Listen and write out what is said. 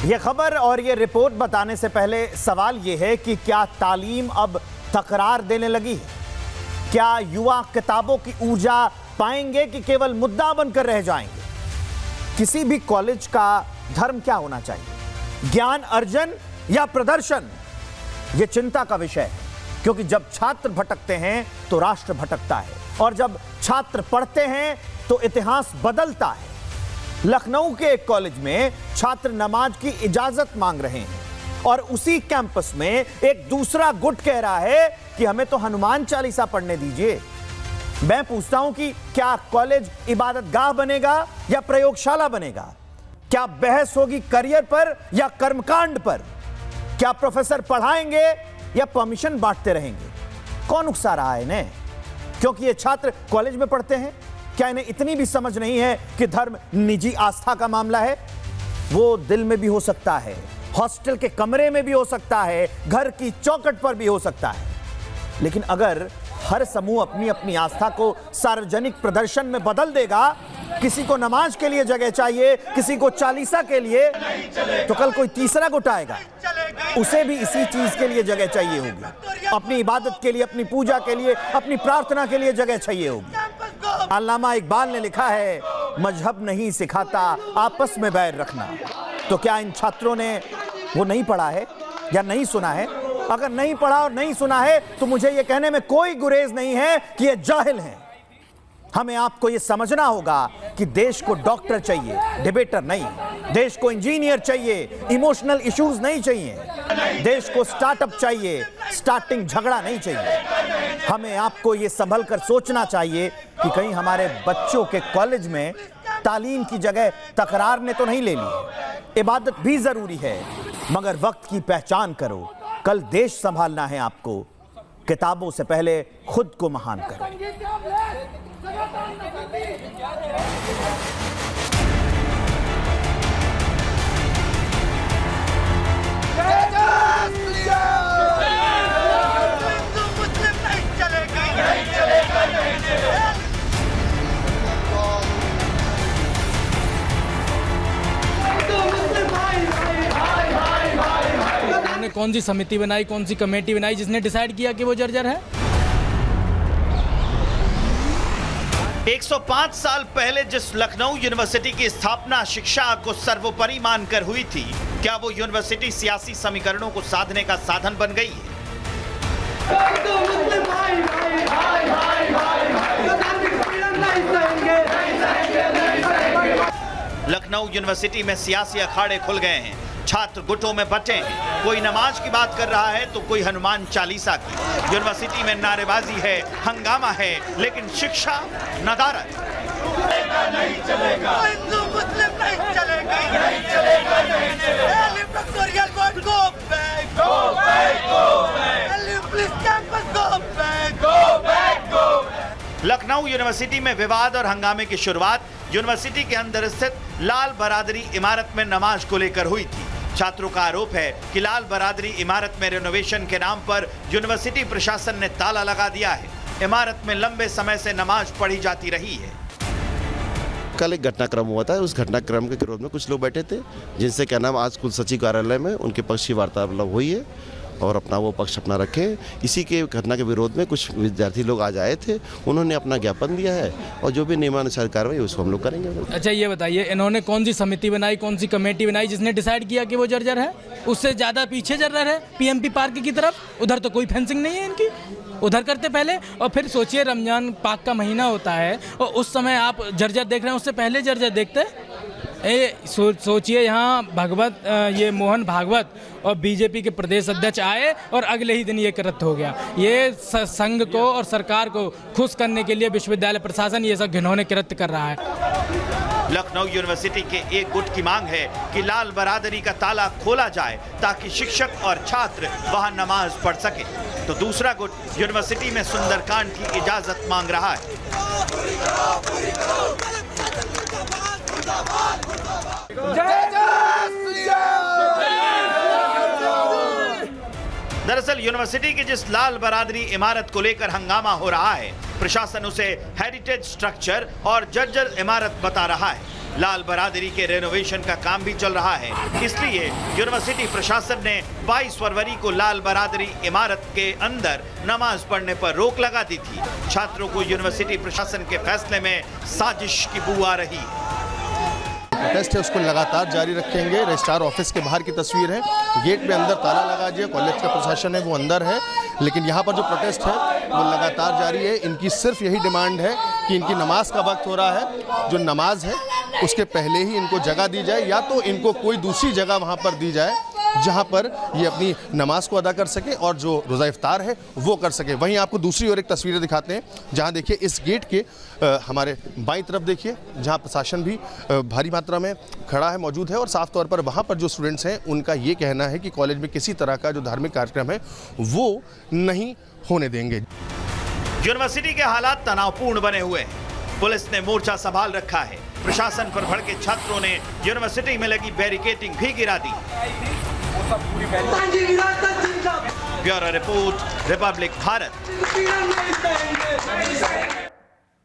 ये खबर और ये रिपोर्ट बताने से पहले सवाल ये है कि क्या तालीम अब तकरार देने लगी है? क्या युवा किताबों की ऊर्जा पाएंगे कि केवल मुद्दा बनकर रह जाएंगे? किसी भी कॉलेज का धर्म क्या होना चाहिए, ज्ञान अर्जन या प्रदर्शन? यह चिंता का विषय है, क्योंकि जब छात्र भटकते हैं तो राष्ट्र भटकता है, और जब छात्र पढ़ते हैं तो इतिहास बदलता है। लखनऊ के एक कॉलेज में छात्र नमाज की इजाजत मांग रहे हैं और उसी कैंपस में एक दूसरा गुट कह रहा है कि हमें तो हनुमान चालीसा पढ़ने दीजिए। मैं पूछता हूं कि क्या कॉलेज इबादतगाह बनेगा या प्रयोगशाला बनेगा? क्या बहस होगी करियर पर या कर्मकांड पर? क्या प्रोफेसर पढ़ाएंगे या परमिशन बांटते रहेंगे? कौन उकसा रहा है इन्हें? क्योंकि ये छात्र कॉलेज में पढ़ते हैं। क्या इन्हें इतनी भी समझ नहीं है कि धर्म निजी आस्था का मामला है? वो दिल में भी हो सकता है, हॉस्टल के कमरे में भी हो सकता है, घर की चौखट पर भी हो सकता है। लेकिन अगर हर समूह अपनी अपनी आस्था को सार्वजनिक प्रदर्शन में बदल देगा, किसी को नमाज के लिए जगह चाहिए, किसी को चालीसा के लिए, तो कल कोई तीसरा गुट आएगा, उसे भी इसी चीज के लिए जगह चाहिए होगी। अपनी इबादत के लिए, अपनी पूजा के लिए, अपनी प्रार्थना के लिए जगह चाहिए होगी। अल्लामा इकबाल ने लिखा है, मजहब नहीं सिखाता आपस में बैर रखना। तो क्या इन छात्रों ने वो नहीं पढ़ा है या नहीं सुना है? अगर नहीं पढ़ा और नहीं सुना है तो मुझे ये कहने में कोई गुरेज नहीं है कि ये जाहिल हैं। हमें आपको ये समझना होगा कि देश को डॉक्टर चाहिए, डिबेटर नहीं। देश को इंजीनियर चाहिए, इमोशनल इश्यूज नहीं चाहिए। देश को स्टार्टअप चाहिए, स्टार्टिंग झगड़ा नहीं चाहिए। हमें आपको ये संभल कर सोचना चाहिए कि कहीं हमारे बच्चों के कॉलेज में तालीम की जगह तकरार ने तो नहीं ले ली। इबादत भी जरूरी है, मगर वक्त की पहचान करो। कल देश संभालना है आपको। किताबों से पहले खुद को महान करो। कौन सी समिति बनाई, कौन सी कमेटी बनाई जिसने डिसाइड किया कि वो जर्जर है? 105 साल पहले जिस लखनऊ यूनिवर्सिटी की स्थापना शिक्षा को सर्वोपरि मानकर हुई थी, क्या वो यूनिवर्सिटी सियासी समीकरणों को साधने का साधन बन गई है? लखनऊ यूनिवर्सिटी में सियासी अखाड़े खुल गए हैं, छात्र गुटों में बंटे हैं। कोई नमाज की बात कर रहा है तो कोई हनुमान चालीसा की। यूनिवर्सिटी में नारेबाजी है, हंगामा है, लेकिन शिक्षा नदारद। नहीं चलेगा, हिंदू मुस्लिम नहीं चलेगा, नहीं चलेगा, नहीं चलेगा। लखनऊ यूनिवर्सिटी में विवाद और हंगामे की शुरुआत यूनिवर्सिटी के अंदर स्थित लाल बरादरी इमारत में नमाज को लेकर हुई थी। छात्रों का आरोप है कि लाल बरादरी इमारत में रेनोवेशन के नाम पर यूनिवर्सिटी प्रशासन ने ताला लगा दिया है। इमारत में लंबे समय से नमाज पढ़ी जाती रही है। कल एक घटनाक्रम हुआ था, उस घटनाक्रम के विरोध में कुछ लोग बैठे थे, जिनसे क्या नाम आज कुल सचिव कार्यालय में उनके पक्ष की वार्तालाप हुई है और अपना वो पक्ष अपना रखे। इसी के घटना के विरोध में कुछ विद्यार्थी लोग आज आए थे, उन्होंने अपना ज्ञापन दिया है और जो भी नियमानुसार कार्रवाई उसको हम लोग करेंगे। अच्छा ये बताइए, इन्होंने कौन सी समिति बनाई, कौन सी कमेटी बनाई जिसने डिसाइड किया कि वो जर्जर है? उससे ज़्यादा पीछे जर्जर है पीएमपी पार्क की तरफ। उधर तो कोई फेंसिंग नहीं है इनकी, उधर करते पहले। और फिर सोचिए, रमजान पाक का महीना होता है और उस समय आप जर्जर देख रहे हैं, उससे पहले जर्जर देखते हैं। सोचिए यहाँ भगवत ये मोहन भागवत और बीजेपी के प्रदेश अध्यक्ष आए और अगले ही दिन ये कृत्य हो गया। ये संघ को और सरकार को खुश करने के लिए विश्वविद्यालय प्रशासन ये सब घिनौने कृत्य कर रहा है। लखनऊ यूनिवर्सिटी के एक गुट की मांग है कि लाल बरादरी का ताला खोला जाए ताकि शिक्षक और छात्र वहां नमाज पढ़ सके, तो दूसरा गुट यूनिवर्सिटी में सुंदरकांड की इजाजत मांग रहा है। दरअसल यूनिवर्सिटी की जिस लाल बरादरी इमारत को लेकर हंगामा हो रहा है, प्रशासन उसे हेरिटेज स्ट्रक्चर और जर्जर इमारत बता रहा है। लाल बरादरी के रेनोवेशन का काम भी चल रहा है, इसलिए यूनिवर्सिटी प्रशासन ने 22 फरवरी को लाल बरादरी इमारत के अंदर नमाज पढ़ने पर रोक लगा दी थी। छात्रों को यूनिवर्सिटी प्रशासन के फैसले में साजिश की बू आ रही है। प्रोटेस्ट है उसको लगातार जारी रखेंगे। रजिस्ट्रार ऑफिस के बाहर की तस्वीर है, गेट में अंदर ताला लगा दिया, कॉलेज का प्रशासन है वो अंदर है, लेकिन यहाँ पर जो प्रोटेस्ट है वो लगातार जारी है। इनकी सिर्फ यही डिमांड है कि इनकी नमाज का वक्त हो रहा है, जो नमाज है उसके पहले ही इनको जगह दी जाए, या तो इनको कोई दूसरी जगह वहाँ पर दी जाए जहाँ पर ये अपनी नमाज को अदा कर सके और जो रोज़ा इफ्तार है वो कर सके। वहीं आपको दूसरी ओर एक तस्वीरें दिखाते हैं, जहाँ देखिए इस गेट के हमारे बाईं तरफ देखिए, जहाँ प्रशासन भी भारी मात्रा में खड़ा है, मौजूद है, और साफ तौर पर वहाँ पर जो स्टूडेंट्स हैं उनका ये कहना है कि कॉलेज में किसी तरह का जो धार्मिक कार्यक्रम है वो नहीं होने देंगे। यूनिवर्सिटी के हालात तनावपूर्ण बने हुए हैं। पुलिस ने मोर्चा संभाल रखा है। प्रशासन पर भड़के छात्रों ने यूनिवर्सिटी में लगी बैरिकेडिंग भी गिरा दी। Bureau report, Republic Bharat.